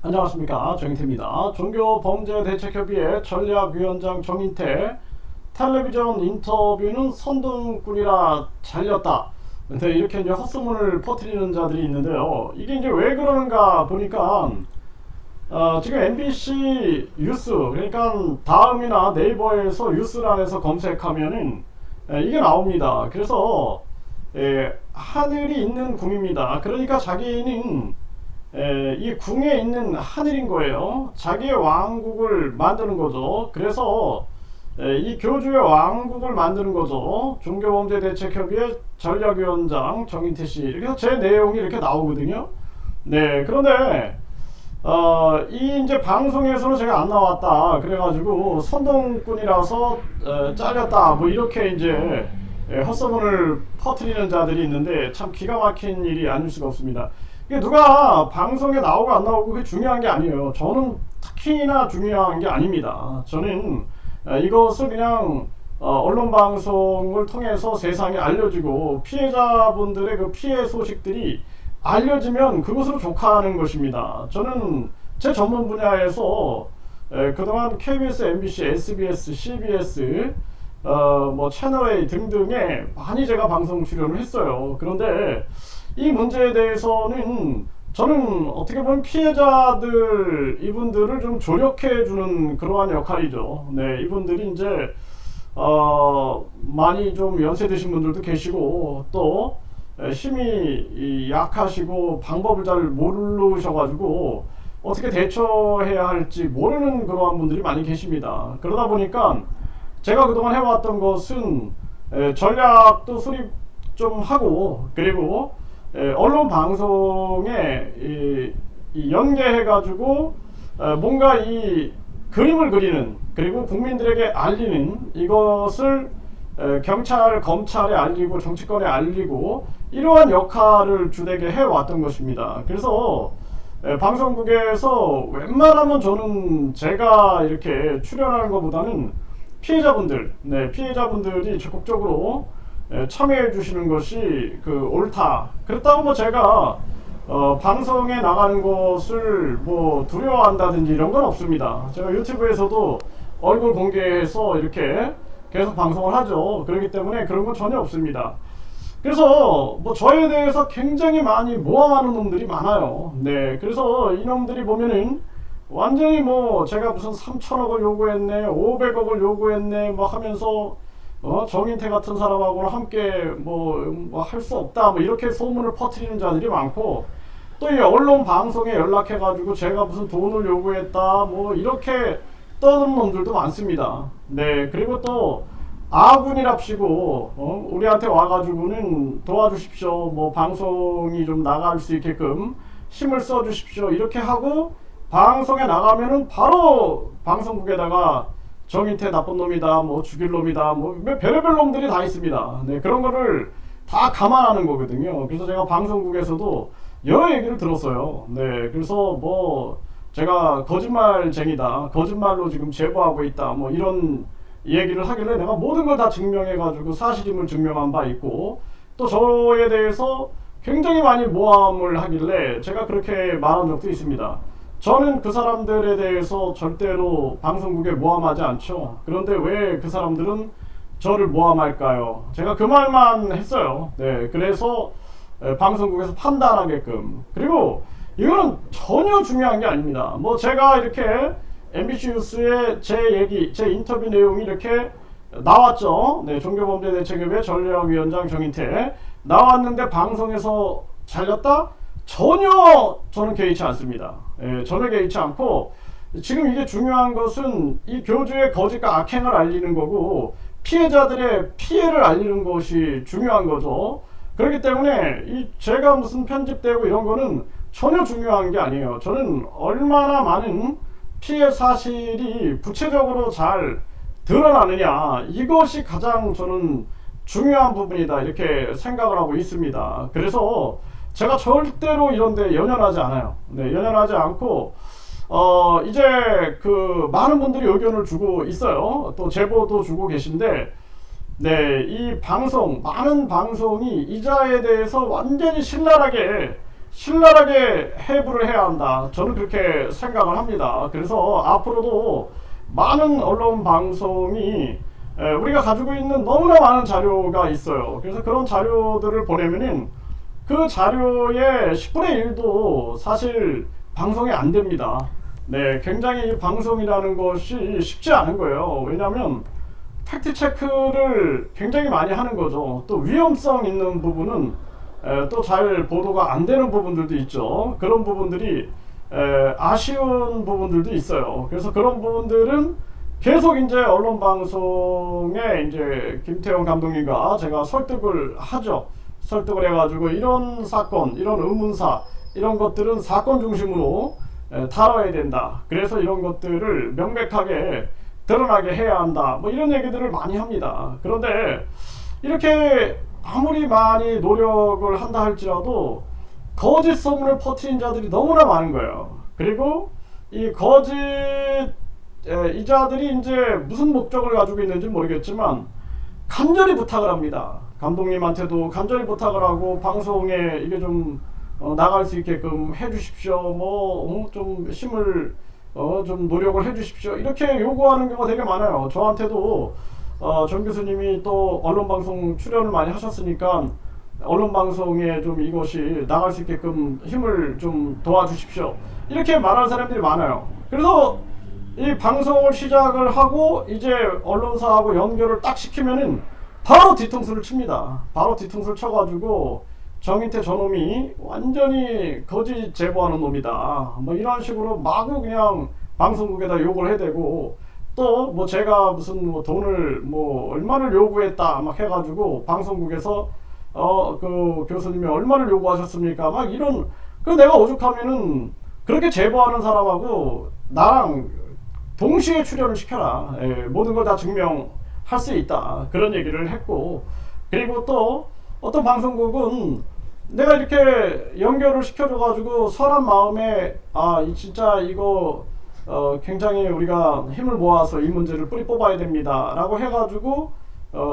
안녕하십니까, 정인태입니다. 종교범죄대책협의회 전략위원장 정인태. 텔레비전 인터뷰는 선동꾼이라 잘렸다. 근데 이렇게 이제 헛소문을 퍼뜨리는 자들이 있는데요. 이게 이제 왜 그러는가 보니까 지금 MBC 뉴스, 그러니까 다음이나 네이버에서 뉴스란에서 검색하면은 이게 나옵니다. 그래서 하늘이 있는 궁입니다. 그러니까 자기는 이 궁에 있는 하늘인 거예요. 자기의 왕국을 만드는 거죠. 그래서 이 교주의 왕국을 만드는 거죠. 종교범죄대책협의회 전략위원장 정인태 씨. 그래서 제 내용이 이렇게 나오거든요. 네, 그런데 이 이제 방송에서는 제가 안 나왔다. 그래가지고 선동꾼이라서 잘렸다. 뭐 이렇게 이제 헛소문을 퍼뜨리는 자들이 있는데 참 기가 막힌 일이 아닐 수가 없습니다. 이게 누가 방송에 나오고 안 나오고 그게 중요한 게 아니에요. 저는 특히나 중요한 게 아닙니다. 저는 이것을 그냥 언론 방송을 통해서 세상에 알려지고 피해자분들의 그 피해 소식들이 알려지면 그것으로 족하는 것입니다. 저는 제 전문 분야에서 그동안 KBS, MBC, SBS, CBS, 뭐 채널A 등등에 많이 제가 방송 출연을 했어요. 그런데 이 문제에 대해서는 저는 어떻게 보면 피해자들, 이분들을 좀 조력해 주는 그러한 역할이죠. 네, 이분들이 이제 많이 좀 연세 드신 분들도 계시고 또 힘이 약하시고 방법을 잘 모르셔가지고 어떻게 대처해야 할지 모르는 그러한 분들이 많이 계십니다. 그러다 보니까 제가 그동안 해왔던 것은 전략도 수립 좀 하고, 그리고 언론 방송에 연계해가지고 뭔가 이 그림을 그리는, 그리고 국민들에게 알리는, 이것을 경찰, 검찰에 알리고 정치권에 알리고 이러한 역할을 주되게 해왔던 것입니다. 그래서 방송국에서 웬만하면 저는 제가 이렇게 출연하는 것보다는 피해자분들, 피해자분들이 적극적으로 참여해 주시는 것이 옳다. 그렇다고 뭐 제가 방송에 나가는 것을 뭐 두려워한다든지 이런 건 없습니다. 제가 유튜브에서도 얼굴 공개해서 이렇게 계속 방송을 하죠. 그렇기 때문에 그런 건 전혀 없습니다. 그래서 뭐 저에 대해서 굉장히 많이 모함하는 놈들이 많아요. 네, 그래서 이놈들이 보면은 완전히 뭐 제가 무슨 3천억을 요구했네, 500억을 요구했네 뭐 하면서 정인태 같은 사람하고는 함께 뭐 할 수 없다 뭐 이렇게 소문을 퍼뜨리는 자들이 많고, 또 이 언론 방송에 연락해가지고 제가 무슨 돈을 요구했다 뭐 이렇게 떠드는 놈들도 많습니다. 네, 그리고 또 아군이랍시고 우리한테 와가지고는 도와주십시오, 뭐 방송이 좀 나갈 수 있게끔 힘을 써주십시오 이렇게 하고, 방송에 나가면은 바로 방송국에다가 정인태 나쁜 놈이다, 뭐 죽일 놈이다, 뭐 별의별 놈들이 다 있습니다. 네, 그런 거를 다 감안하는 거거든요. 그래서 제가 방송국에서도 여러 얘기를 들었어요. 네, 그래서 뭐 제가 거짓말쟁이다, 거짓말로 지금 제보하고 있다, 뭐 이런 얘기를 하길래 내가 모든 걸 다 증명해가지고 사실임을 증명한 바 있고, 또 저에 대해서 굉장히 많이 모함을 하길래 제가 그렇게 말한 적도 있습니다. 저는 그 사람들에 대해서 절대로 방송국에 모함하지 않죠. 그런데 왜 그 사람들은 저를 모함할까요? 제가 그 말만 했어요. 네, 그래서 방송국에서 판단하게끔. 그리고 이거는 전혀 중요한 게 아닙니다. 뭐 제가 이렇게 MBC 뉴스에 제 얘기, 제 인터뷰 내용이 이렇게 나왔죠. 네, 종교범죄대책협의회 전략위원장 정인태 나왔는데 방송에서 잘렸다? 전혀 저는 개의치 않습니다. 전혀 개의치 않고, 지금 이게 중요한 것은 이 교주의 거짓과 악행을 알리는 거고 피해자들의 피해를 알리는 것이 중요한 거죠. 그렇기 때문에 제가 무슨 편집되고 이런 거는 전혀 중요한 게 아니에요. 저는 얼마나 많은 피해 사실이 구체적으로 잘 드러나느냐, 이것이 가장 저는 중요한 부분이다 이렇게 생각을 하고 있습니다. 그래서 제가 절대로 이런데 연연하지 않아요. 네, 연연하지 않고 이제 많은 분들이 의견을 주고 있어요. 또 제보도 주고 계신데, 네, 이 방송, 많은 방송이 이자에 대해서 완전히 신랄하게 신랄하게 해부를 해야 한다. 저는 그렇게 생각을 합니다. 그래서 앞으로도 많은 언론 방송이 우리가 가지고 있는 너무나 많은 자료가 있어요. 그래서 그런 자료들을 보내면은 그 자료의 10분의 1도 사실 방송이 안 됩니다. 네, 굉장히 이 방송이라는 것이 쉽지 않은 거예요. 왜냐하면 팩트 체크를 굉장히 많이 하는 거죠. 또 위험성 있는 부분은 또 잘 보도가 안 되는 부분들도 있죠. 그런 부분들이 아쉬운 부분들도 있어요. 그래서 그런 부분들은 계속 이제 언론 방송에 이제 김태형 감독님과 제가 설득을 하죠. 설득을 해가지고 이런 사건, 이런 의문사, 이런 것들은 사건 중심으로 다뤄야 된다. 그래서 이런 것들을 명백하게 드러나게 해야 한다. 뭐 이런 얘기들을 많이 합니다. 그런데 이렇게 아무리 많이 노력을 한다 할지라도 거짓 소문을 퍼뜨린 자들이 너무나 많은 거예요. 그리고 이 거짓 이 자들이 이제 무슨 목적을 가지고 있는지 모르겠지만 간절히 부탁을 합니다. 감독님한테도 간절히 부탁을 하고 방송에 이게 좀 나갈 수 있게끔 해주십시오. 뭐 좀 힘을 좀 노력을 해주십시오. 이렇게 요구하는 경우가 되게 많아요. 저한테도 정 교수님이 또 언론방송 출연을 많이 하셨으니까 언론방송에 좀 이것이 나갈 수 있게끔 힘을 좀 도와주십시오. 이렇게 말하는 사람들이 많아요. 그래서 이 방송을 시작을 하고 이제 언론사하고 연결을 딱 시키면은 바로 뒤통수를 칩니다. 바로 뒤통수를 쳐가지고 정인태 저놈이 완전히 거짓 제보하는 놈이다. 뭐 이런 식으로 마구 그냥 방송국에다 욕을 해대고 또 뭐 제가 무슨 뭐 돈을 뭐 얼마를 요구했다 막 해가지고 방송국에서 그 교수님이 얼마를 요구하셨습니까? 막 이런 그 내가 오죽하면은 그렇게 제보하는 사람하고 나랑 동시에 출연을 시켜라. 모든 걸 다 증명할 수 있다. 그런 얘기를 했고 그리고 또 어떤 방송국은 내가 이렇게 연결을 시켜줘가지고 선한 마음에 진짜 이거 굉장히 우리가 힘을 모아서 이 문제를 뿌리 뽑아야 됩니다 라고 해가지고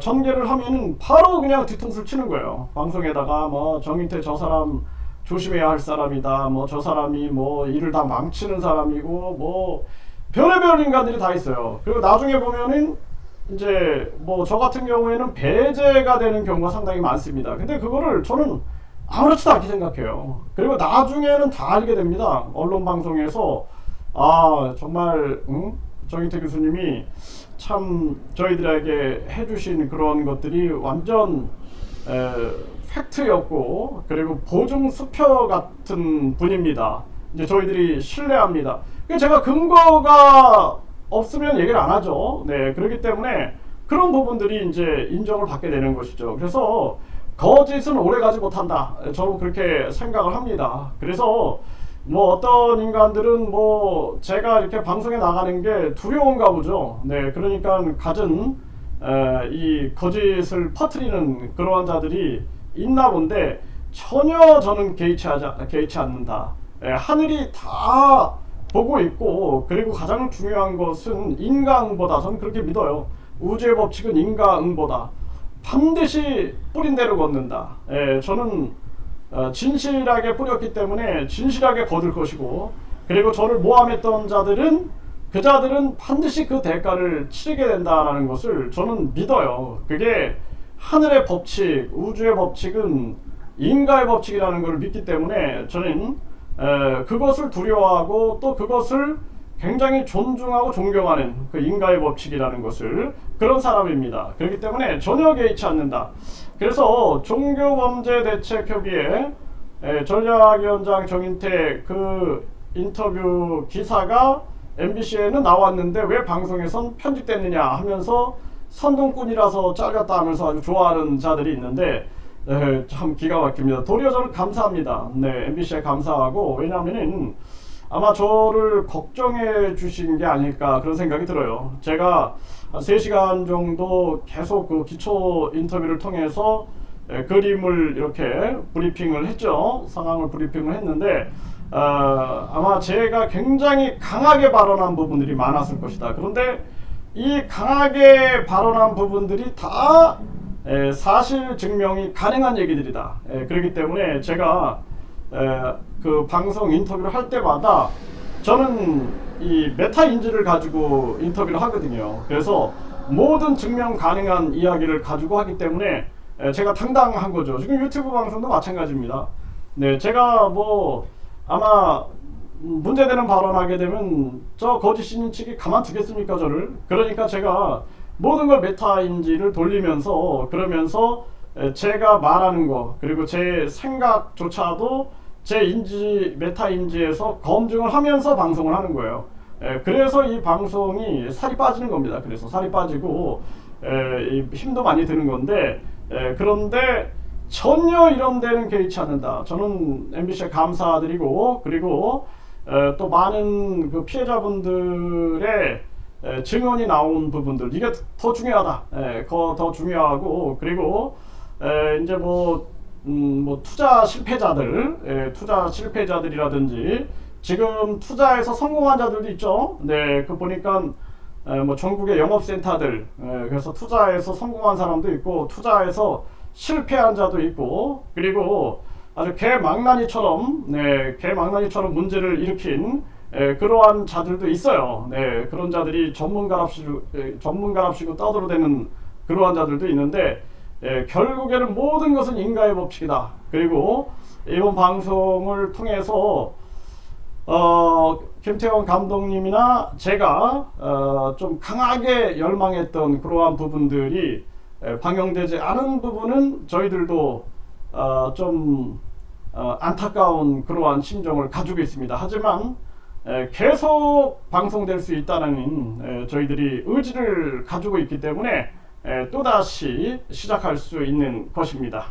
전개를 하면은 바로 그냥 뒤통수를 치는 거예요. 방송에다가 뭐 정인태 저 사람 조심해야 할 사람이다, 뭐 저 사람이 뭐 일을 다 망치는 사람이고 뭐 별의별 인간들이 다 있어요. 그리고 나중에 보면은 이제 뭐 저 같은 경우에는 배제가 되는 경우가 상당히 많습니다. 근데 그거를 저는 아무렇지도 않게 생각해요. 그리고 나중에는 다 알게 됩니다. 언론 방송에서 정말 정인태 교수님이 참 저희들에게 해주신 그런 것들이 완전 팩트였고 그리고 보증 수표 같은 분입니다. 이제 저희들이 신뢰합니다. 제가 근거가 없으면 얘기를 안 하죠. 네, 그렇기 때문에 그런 부분들이 이제 인정을 받게 되는 것이죠. 그래서 거짓은 오래가지 못한다. 저는 그렇게 생각을 합니다. 그래서 뭐 어떤 인간들은 뭐 제가 이렇게 방송에 나가는 게 두려운가 보죠. 네, 그러니까 갖은 이 거짓을 퍼뜨리는 그러한 자들이 있나 본데 전혀 저는 개의치 않는다. 하늘이 다 보고 있고 그리고 가장 중요한 것은 인과응보다. 저는 그렇게 믿어요. 우주의 법칙은 인과응보다. 반드시 뿌린 대로 걷는다. 저는 진실하게 뿌렸기 때문에 진실하게 거둘 것이고 그리고 저를 모함했던 자들은 그 자들은 반드시 그 대가를 치르게 된다는 것을 저는 믿어요. 그게 하늘의 법칙, 우주의 법칙은 인과의 법칙이라는 걸 믿기 때문에 저는 그것을 두려워하고 또 그것을 굉장히 존중하고 존경하는 그 인과의 법칙이라는 것을 그런 사람입니다. 그렇기 때문에 전혀 개의치 않는다. 그래서 종교범죄대책협의회 전략위원장 정인태 그 인터뷰 기사가 MBC에는 나왔는데 왜 방송에선 편집됐느냐 하면서 선동꾼이라서 잘렸다 하면서 아주 좋아하는 자들이 있는데 참 기가 막힙니다. 도리어 저는 감사합니다. 네, MBC에 감사하고 왜냐하면은 아마 저를 걱정해 주신 게 아닐까 그런 생각이 들어요. 제가 한 3시간 정도 계속 그 기초 인터뷰를 통해서 그림을 이렇게 브리핑을 했죠. 상황을 브리핑을 했는데 아마 제가 굉장히 강하게 발언한 부분들이 많았을 것이다. 그런데 이 강하게 발언한 부분들이 다 사실 증명이 가능한 얘기들이다. 그렇기 때문에 제가 그 방송 인터뷰를 할 때마다 저는 이 메타 인지를 가지고 인터뷰를 하거든요. 그래서 모든 증명 가능한 이야기를 가지고 하기 때문에 제가 당당한 거죠. 지금 유튜브 방송도 마찬가지입니다. 네, 제가 뭐 아마 문제되는 발언하게 되면 저 거짓 신인측이 가만두겠습니까 저를? 그러니까 제가 모든 걸 메타인지를 돌리면서 그러면서 제가 말하는 거 그리고 제 생각조차도 제 인지 메타인지에서 검증을 하면서 방송을 하는 거예요. 그래서 이 방송이 살이 빠지는 겁니다. 그래서 살이 빠지고 힘도 많이 드는 건데 그런데 전혀 이런 데는 개의치 않는다. 저는 MBC에 감사드리고 그리고 또 많은 그 피해자분들의 증언이 나온 부분들 이게 더 중요하다. 더 중요하고 그리고 이제 뭐 투자 실패자들, 투자 실패자들이라든지 지금 투자에서 성공한 자들도 있죠. 네, 그 보니까 뭐 전국의 영업센터들, 그래서 투자에서 성공한 사람도 있고 투자에서 실패한 자도 있고 그리고 아주 개망나니처럼 개망나니처럼 문제를 일으킨 그러한 자들도 있어요. 네, 그런 자들이 전문가랍시고 떠들어대는 그러한 자들도 있는데 결국에는 모든 것은 인과의 법칙이다. 그리고 이번 방송을 통해서 김태원 감독님이나 제가 좀 강하게 열망했던 그러한 부분들이 방영되지 않은 부분은 저희들도 좀 안타까운 그러한 심정을 가지고 있습니다. 하지만 계속 방송될 수 있다는 저희들이 의지를 가지고 있기 때문에 또다시 시작할 수 있는 것입니다.